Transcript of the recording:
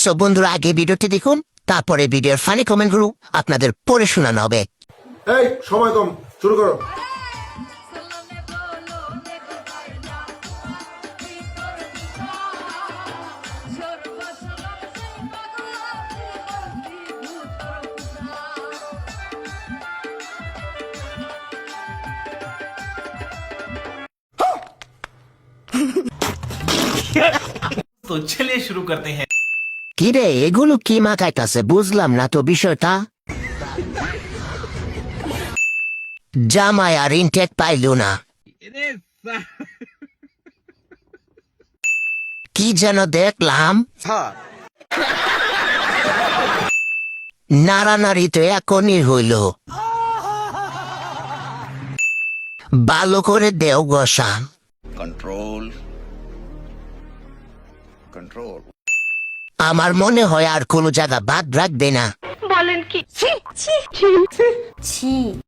সব বন্ধুরা আগে ভিডিওটি দেখুন, তারপরে ভিডিওর ফানি কমেন্টগুলো আপনাদের পড়ে শোনানো হবে। এই সময় কম, শুরু করো। तो चलिए शुरू करते हैं। কি রে, এগুলো কি মাখাইতাছে বুঝলাম না তো বিষয়টা। জামাই আর ইনটেক পাইল না, কি যেন দেখলাম। নাড়ানাড়ি তো এখনই হইল, ভালো করে দেও গোসা। control control আমার মনে হয় আর কোনো জায়গা বাদ রাখবে না। বলেন কি? ছি ছি ছি ছি